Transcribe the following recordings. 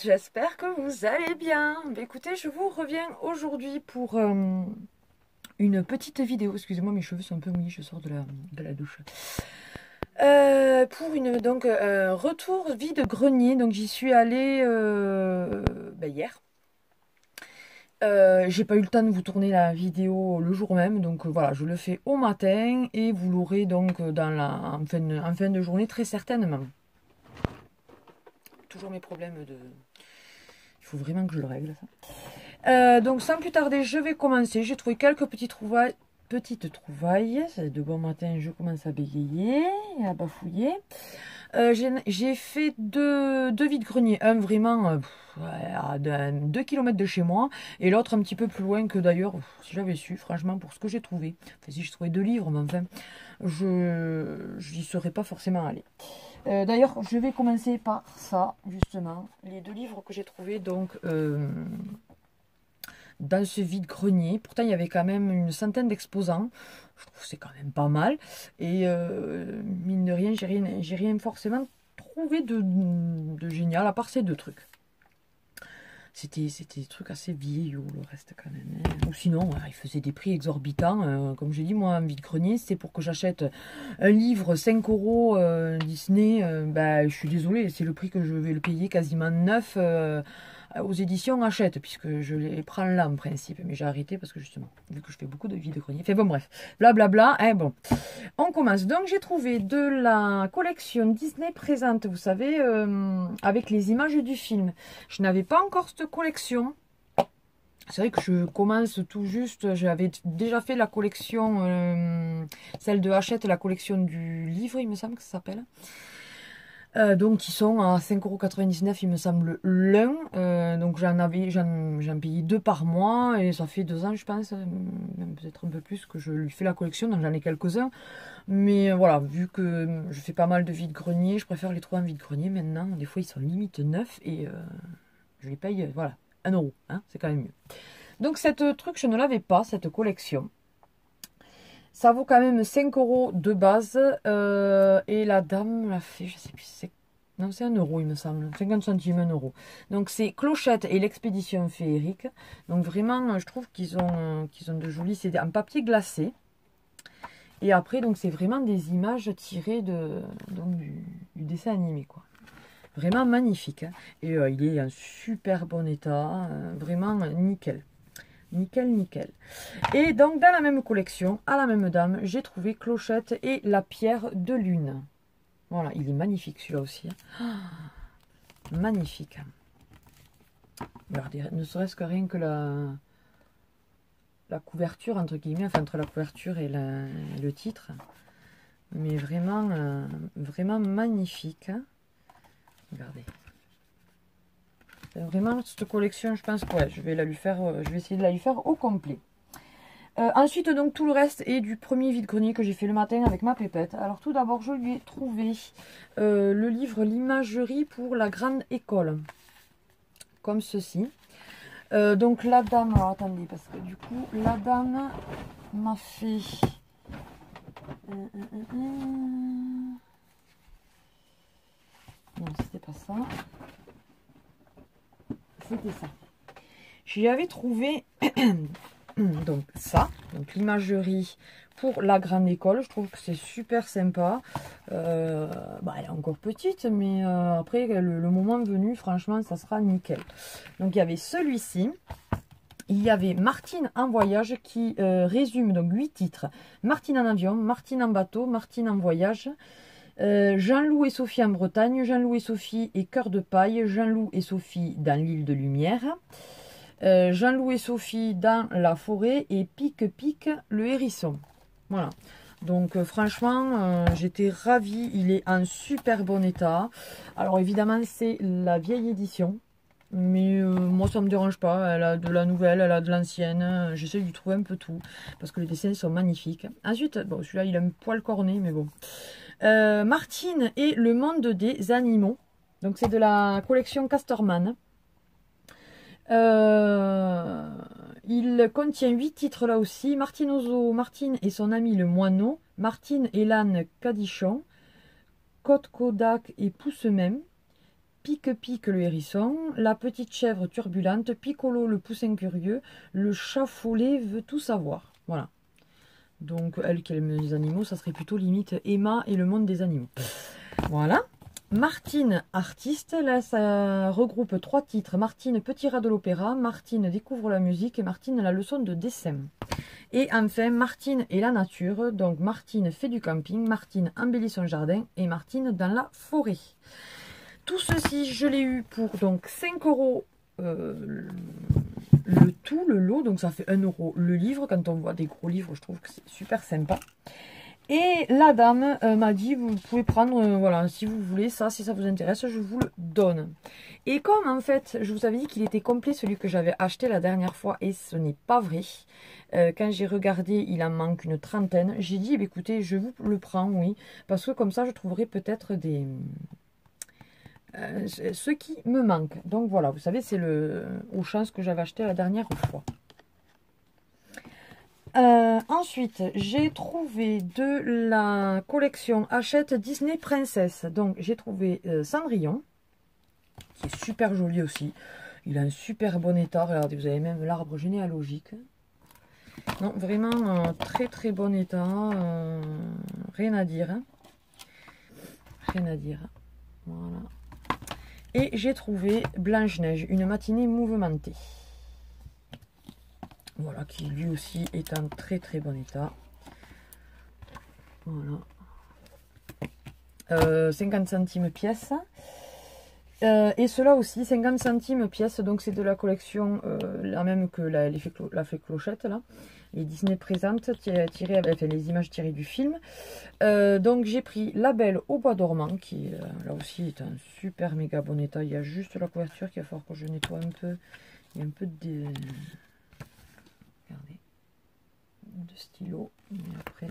j'espère que vous allez bien. Écoutez, je vous reviens aujourd'hui pour une petite vidéo. Excusez-moi, mes cheveux sont un peu mouillés, je sors de la douche. Pour un retour vide-grenier. Donc j'y suis allée hier. J'ai pas eu le temps de vous tourner la vidéo le jour même, donc voilà, je le fais au matin et vous l'aurez donc en fin de journée très certainement. Toujours mes problèmes de... Il faut vraiment que je le règle ça. Donc sans plus tarder, je vais commencer. J'ai trouvé quelques petites trouvailles. C'est de bon matin, je commence à bégayer et à bafouiller. J'ai fait deux vides-greniers. Un vraiment à 2 km de chez moi. Et l'autre un petit peu plus loin que d'ailleurs, si j'avais su, franchement, pour ce que j'ai trouvé. Enfin, si j'ai trouvé 2 livres, mais enfin, je n'y serais pas forcément allée. D'ailleurs, je vais commencer par ça, justement. Les 2 livres que j'ai trouvés, donc... dans ce vide-grenier. Pourtant, il y avait quand même une centaine d'exposants. Je trouve que c'est quand même pas mal. Et mine de rien, j'ai rien forcément trouvé de génial, à part ces 2 trucs. C'était des trucs assez vieillots, le reste quand même. Ou sinon, ils faisaient des prix exorbitants. Comme j'ai dit, moi, un vide-grenier, c'est pour que j'achète un livre 5 € Disney. Je suis désolée, c'est le prix que je vais le payer quasiment neuf aux éditions Hachette, puisque je les prends là en principe. Mais j'ai arrêté parce que justement, vu que je fais beaucoup de vide-grenier. Enfin bon, bref, blablabla. Bon, on commence. Donc, j'ai trouvé de la collection Disney présente, vous savez, avec les images du film. Je n'avais pas encore cette collection. C'est vrai que je commence tout juste. J'avais déjà fait la collection, celle de Hachette, la collection du livre, il me semble que ça s'appelle. Donc, ils sont à 5,99 €, il me semble, l'un. Donc, j'en payais 2 par mois. Et ça fait 2 ans, je pense, même peut-être un peu plus, que je lui fais la collection. Donc, j'en ai quelques-uns. Mais voilà, vu que je fais pas mal de vide-grenier, je préfère les trouver en vide-grenier maintenant. Des fois, ils sont limite neufs et je les paye, voilà, 1 €. Hein, c'est quand même mieux. Donc, cette truc, je ne l'avais pas, cette collection. Ça vaut quand même 5 € de base. Et la dame l'a fait, je sais plus si c'est... Non, c'est 1 € il me semble. 50 centimes, 1 €. Donc c'est Clochette et l'expédition féerique. Donc vraiment, je trouve qu'ils ont de jolis... C'est en papier glacé. Et après, donc c'est vraiment des images tirées du dessin animé, quoi. Vraiment magnifique. Hein. Et il est en super bon état. Vraiment nickel. Nickel, nickel. Et donc, dans la même collection, à la même dame, j'ai trouvé Clochette et la pierre de lune. Voilà, il est magnifique celui-là aussi. Magnifique. Regardez, ne serait-ce que rien que la couverture, entre guillemets, enfin entre la couverture et le titre. Mais vraiment, vraiment magnifique. Regardez. Vraiment, cette collection, je pense que ouais, je vais essayer de la lui faire au complet. Ensuite, donc, tout le reste est du premier vide-grenier que j'ai fait le matin avec ma pépette. Alors, tout d'abord, je lui ai trouvé le livre L'imagerie pour la grande école. Comme ceci. Donc, la dame... Alors, attendez, parce que du coup, la dame m'a fait... Non, c'était pas ça. C'était ça. J'y avais trouvé donc ça, donc l'imagerie pour la grande école. Je trouve que c'est super sympa. Elle est encore petite, mais après le moment venu, franchement, ça sera nickel. Donc il y avait celui-ci. Il y avait Martine en voyage qui résume donc 8 titres. Martine en avion, Martine en bateau, Martine en voyage. Jean-Loup et Sophie en Bretagne, Jean-Loup et Sophie et Cœur de paille, Jean-Loup et Sophie dans l'île de Lumière, Jean-Loup et Sophie dans la forêt et Pique-Pique le hérisson. Voilà. Donc franchement, j'étais ravie. Il est en super bon état. Alors évidemment, c'est la vieille édition. Mais moi, ça ne me dérange pas. Elle a de la nouvelle, elle a de l'ancienne. J'essaie de lui trouver un peu tout. Parce que les dessins sont magnifiques. Ensuite, bon, celui-là, il a un poil corné, mais bon. Martine et le monde des animaux. Donc c'est de la collection Casterman. Il contient 8 titres là aussi. Martine Ozo, Martine et son ami le moineau. Martine et l'âne Cadichon. Côte Kodak et Pousse même. Pique-Pique le hérisson, La petite chèvre turbulente, Piccolo le poussin curieux, Le chat follet veut tout savoir. Voilà. Donc, elle qui aime les animaux, ça serait plutôt limite Emma et le monde des animaux. Voilà. Martine, artiste. Là, ça regroupe 3 titres. Martine, petit rat de l'opéra. Martine, découvre la musique. Et Martine, la leçon de dessin. Et enfin, Martine et la nature. Donc, Martine fait du camping. Martine embellit son jardin. Et Martine dans la forêt. Tout ceci, je l'ai eu pour donc 5 € le tout, le lot. Donc, ça fait 1 € le livre. Quand on voit des gros livres, je trouve que c'est super sympa. Et la dame m'a dit, vous pouvez prendre, voilà, si vous voulez ça, si ça vous intéresse, je vous le donne. Et comme en fait, je vous avais dit qu'il était complet, celui que j'avais acheté la dernière fois, et ce n'est pas vrai. Quand j'ai regardé, il en manque une trentaine. J'ai dit, écoutez, je vous le prends, oui, parce que comme ça, je trouverai peut-être des... ce qui me manque. Donc voilà, vous savez, c'est le Auchan que j'avais acheté la dernière fois. Ensuite, j'ai trouvé de la collection Hachette Disney Princess. Donc, j'ai trouvé Cendrillon, qui est super joli aussi. Il a un super bon état. Regardez, vous avez même l'arbre généalogique. Non, vraiment très très bon état. Rien à dire. Hein. Rien à dire. Voilà. Et j'ai trouvé Blanche-Neige, une matinée mouvementée. Voilà, qui lui aussi est en très très bon état. Voilà. 50 centimes pièce. Et cela aussi, 50 centimes pièce. Donc c'est de la collection, la même que la fée Clochette, là. Les Disney présentes, tirées avec les images tirées du film. Donc j'ai pris La Belle au bois dormant, qui là aussi est un super méga bon état. Il y a juste la couverture qu'il va falloir que je nettoie un peu. Il y a un peu de... Regardez, de stylo, et après.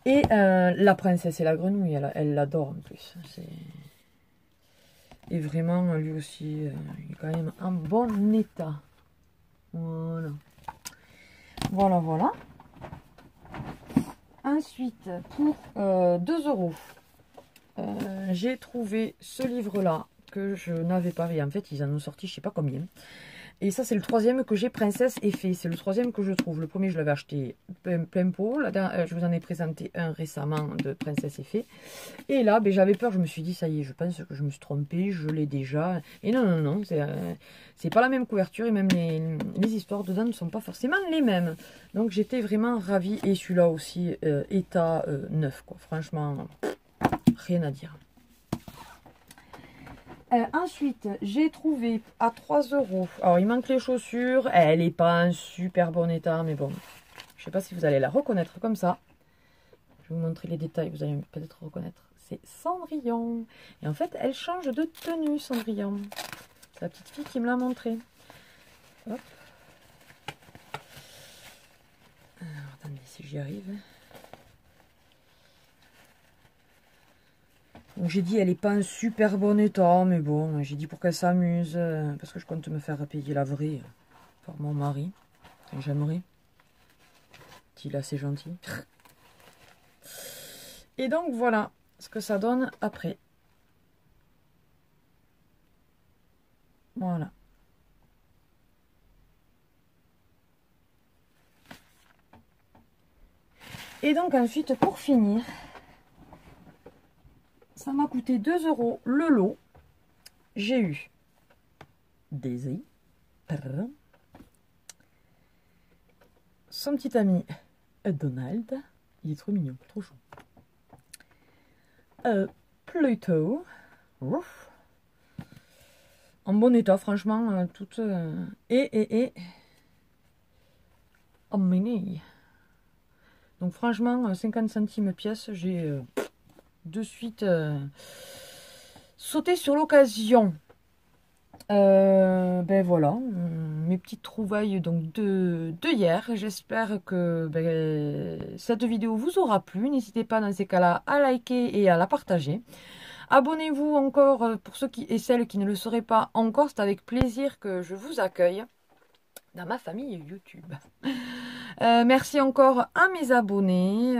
Et la princesse et la grenouille, elle l'adore en plus. Et vraiment, lui aussi, il est quand même en bon état. Voilà. Voilà, voilà. Ensuite, pour 2 €, j'ai trouvé ce livre-là que je n'avais pas. Et en fait, ils en ont sorti je sais pas combien. Et ça, c'est le 3e que j'ai, Princesse et Fée. C'est le 3e que je trouve. Le premier, je l'avais acheté plein pot. Je vous en ai présenté un récemment de Princesse et Fée. Et là, ben, j'avais peur. Je me suis dit, ça y est, je pense que je me suis trompée. Je l'ai déjà. Et non, non, non. C'est pas la même couverture. Et même les histoires dedans ne sont pas forcément les mêmes. Donc, j'étais vraiment ravie. Et celui-là aussi, état neuf, quoi. Franchement, rien à dire. Ensuite, j'ai trouvé à 3 €. Alors, il manque les chaussures. Elle n'est pas en super bon état, mais bon. Je ne sais pas si vous allez la reconnaître comme ça. Je vais vous montrer les détails, vous allez peut-être reconnaître. C'est Cendrillon. Et en fait, elle change de tenue, Cendrillon. C'est la petite fille qui me l'a montré. Hop. Alors, attendez, si j'y arrive. Donc j'ai dit elle n'est pas en super bon état, mais bon, j'ai dit pour qu'elle s'amuse, parce que je compte me faire payer la vraie par mon mari. J'aimerais. Il est assez gentil. Et donc voilà ce que ça donne après. Voilà. Et donc ensuite, pour finir, ça m'a coûté 2 € le lot. J'ai eu Daisy, son petit ami Donald, il est trop mignon, trop chou. Pluto, en bon état, franchement, toute et en mini. Donc franchement, 50 centimes pièce, j'ai de suite sauté sur l'occasion. Ben voilà, mes petites trouvailles donc de hier. J'espère que cette vidéo vous aura plu. N'hésitez pas dans ces cas-là à liker et à la partager. Abonnez-vous encore pour ceux et celles qui ne le seraient pas encore. C'est avec plaisir que je vous accueille dans ma famille YouTube. Merci encore à mes abonnés.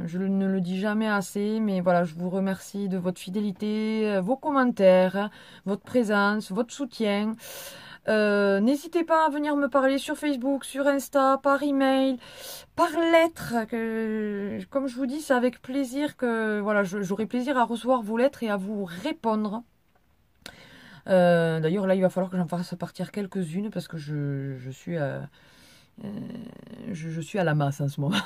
Je ne le dis jamais assez, mais voilà, je vous remercie de votre fidélité, vos commentaires, votre présence, votre soutien. N'hésitez pas à venir me parler sur Facebook, sur Insta, par email, par lettre. Comme je vous dis, c'est avec plaisir que voilà, j'aurai plaisir à recevoir vos lettres et à vous répondre. D'ailleurs, là, il va falloir que j'en fasse partir quelques-unes parce que je suis je suis à la masse en ce moment.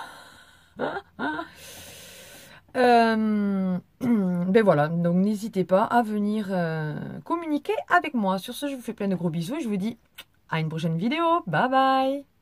Ben voilà, donc n'hésitez pas à venir communiquer avec moi. Sur ce, je vous fais plein de gros bisous et je vous dis à une prochaine vidéo. Bye bye!